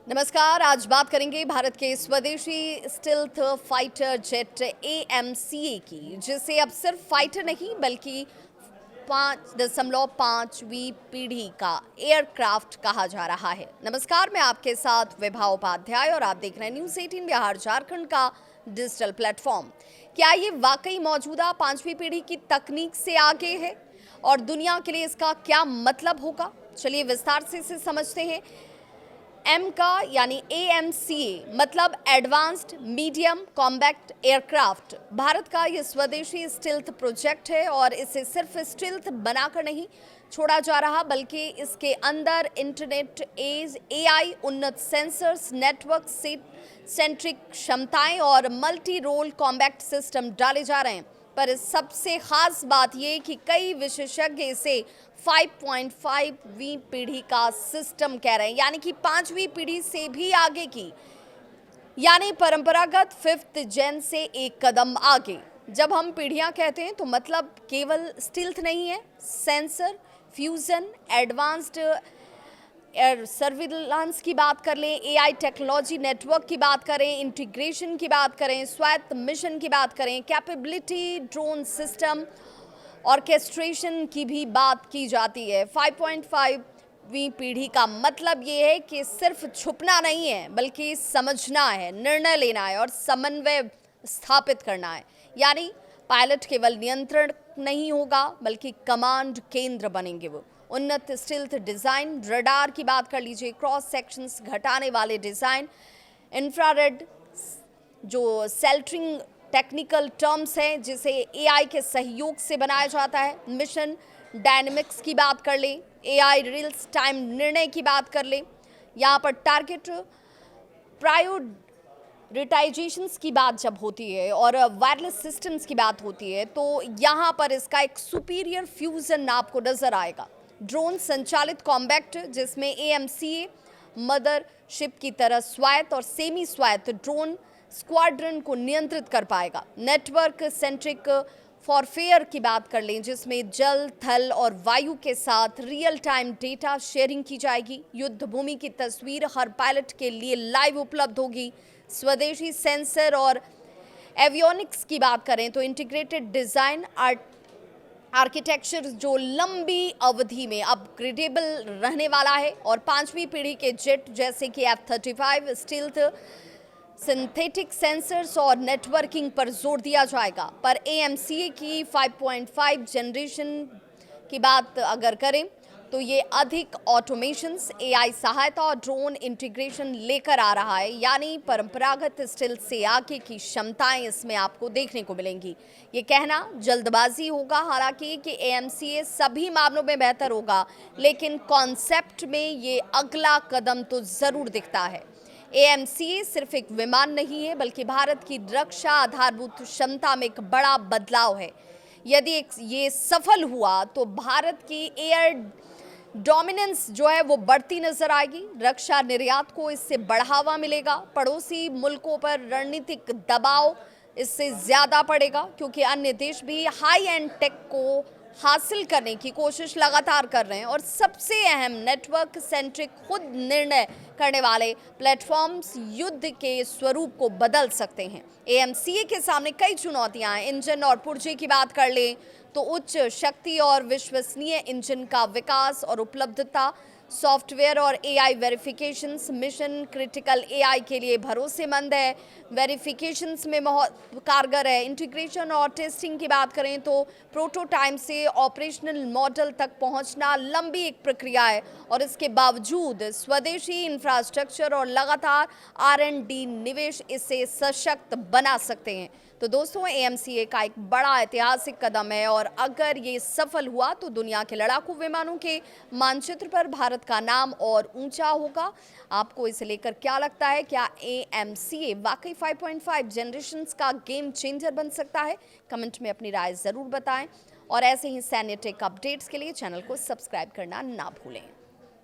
नमस्कार। आज बात करेंगे भारत के स्वदेशी स्टिल्थ फाइटर जेट AMCA की, जिसे अब सिर्फ फाइटर नहीं बल्कि 5.5वीं पीढ़ी का एयरक्राफ्ट कहा जा रहा है। नमस्कार, मैं आपके साथ विभा उपाध्याय और आप देख रहे हैं न्यूज़ 18 बिहार झारखंड का डिजिटल प्लेटफॉर्म। क्या ये वाकई मौजूदा 5वीं पीढ़ी की तकनीक से आगे है और दुनिया के लिए इसका क्या मतलब होगा? चलिए विस्तार से इसे समझते हैं। एम का यानी AMCA मतलब advanced medium combat aircraft Bharat का ये स्वदेशी स्टिल्थ प्रोजेक्ट है और इसे सिर्फ स्टिल्थ बनाकर नहीं छोड़ा जा रहा बल्कि इसके अंदर इंटरनेट एज AI उन्नत सेंसर्स नेटवर्क सेंट्रिक क्षमताएं और मल्टी रोल कॉम्बैक्ट सिस्टम डाले जा रहे हैं। पर इस सबसे खास बात यह कि कई विशेषज्ञ इसे 5.5वीं पीढ़ी का सिस्टम कह रहे हैं, यानी कि 5वीं पीढ़ी से भी आगे की, यानी परंपरागत 5th जेन से एक कदम आगे। जब हम पीढ़ियां कहते हैं तो मतलब केवल स्टिल्थ नहीं है, sensor fusion advanced air surveillance की बात कर लें, AI टेक्नोलॉजी नेटवर्क की बात करें, इंटीग्रेशन की बात करें, स्वायत्त मिशन की बात करें, कैपेबिलिटी ड्रोन सिस्टम ऑर्केस्ट्रेशन की भी बात की जाती है। 5.5वीं पीढ़ी का मतलब ये है कि सिर्फ छुपना नहीं है बल्कि समझना है, निर्णय लेना है और समन्वय स्थापित करना है। यानी पायलट केवल नियंत्रण नहीं होगा बल्कि कमांड केंद्र बनेंगे। वो उन्नत स्टिल्थ डिज़ाइन, रडार की बात कर लीजिए, क्रॉस सेक्शंस घटाने वाले डिज़ाइन, इंफ्रारेड जो सेल्टरिंग टेक्निकल टर्म्स हैं जिसे AI के सहयोग से बनाया जाता है, मिशन डायनेमिक्स की बात कर लें, AI रियल टाइम निर्णय की बात कर लें, यहाँ पर टारगेट प्रायोरिटाइजेशंस की बात जब होती है और वायरलेस सिस्टम्स की बात होती है तो यहाँ पर इसका एक सुपीरियर फ्यूजन आपको नजर आएगा। ड्रोन संचालित कॉम्बैक्ट जिसमें AMCA मदरशिप की तरह स्वायत्त और सेमी स्वायत्त ड्रोन स्क्वाड्रन को नियंत्रित कर पाएगा। नेटवर्क सेंट्रिक फॉरफेयर की बात कर लें जिसमें जल थल और वायु के साथ रियल टाइम डेटा शेयरिंग की जाएगी। युद्ध भूमि की तस्वीर हर पायलट के लिए लाइव उपलब्ध होगी। स्वदेशी सेंसर और एवियोनिक्स की बात करें तो इंटीग्रेटेड डिज़ाइन आर्किटेक्चर जो लंबी अवधि में अपग्रेडेबल रहने वाला है और 5वीं पीढ़ी के जेट जैसे कि F-35 स्टिल्थ सिंथेटिक सेंसर्स और नेटवर्किंग पर जोर दिया जाएगा। पर AMCA की 5.5 जनरेशन की बात अगर करें तो ये अधिक ऑटोमेशंस, AI सहायता और ड्रोन इंटीग्रेशन लेकर आ रहा है, यानी परंपरागत स्टिल्थ से आगे की क्षमताएं इसमें आपको देखने को मिलेंगी। ये कहना जल्दबाजी होगा हालांकि कि AMCA सभी मामलों में बेहतर होगा, लेकिन कॉन्सेप्ट में ये अगला कदम तो ज़रूर दिखता है। AMCA सिर्फ एक विमान नहीं है बल्कि भारत की रक्षा आधारभूत क्षमता में एक बड़ा बदलाव है। यदि ये सफल हुआ तो भारत की एयर डोमिनेंस जो है वो बढ़ती नजर आएगी, रक्षा निर्यात को इससे बढ़ावा मिलेगा, पड़ोसी मुल्कों पर रणनीतिक दबाव इससे ज़्यादा पड़ेगा क्योंकि अन्य देश भी हाई एंड टेक को हासिल करने की कोशिश लगातार कर रहे हैं और सबसे अहम नेटवर्क सेंट्रिक खुद निर्णय करने वाले प्लेटफॉर्म्स युद्ध के स्वरूप को बदल सकते हैं। AMCA के सामने कई चुनौतियां हैं। इंजन और पुर्जे की बात कर लें तो उच्च शक्ति और विश्वसनीय इंजन का विकास और उपलब्धता, सॉफ्टवेयर और AI verifications mission critical AI के लिए भरोसेमंद है, वेरिफिकेशंस में बहुत कारगर है। इंटीग्रेशन और टेस्टिंग की बात करें तो प्रोटोटाइप से ऑपरेशनल मॉडल तक पहुंचना लंबी एक प्रक्रिया है और इसके बावजूद स्वदेशी इंफ्रास्ट्रक्चर और लगातार R&D निवेश इसे सशक्त बना सकते हैं। तो दोस्तों, AMCA का एक बड़ा ऐतिहासिक कदम है और अगर ये सफल हुआ तो दुनिया के लड़ाकू विमानों के मानचित्र पर भारत का नाम और ऊंचा होगा। आपको इसे लेकर क्या लगता है? क्या AMCA वाकई 5.5 जनरेशन्स का गेम चेंजर बन सकता है? कमेंट में अपनी राय ज़रूर बताएं और ऐसे ही सैन्य टेक अपडेट्स के लिए चैनल को सब्सक्राइब करना ना भूलें।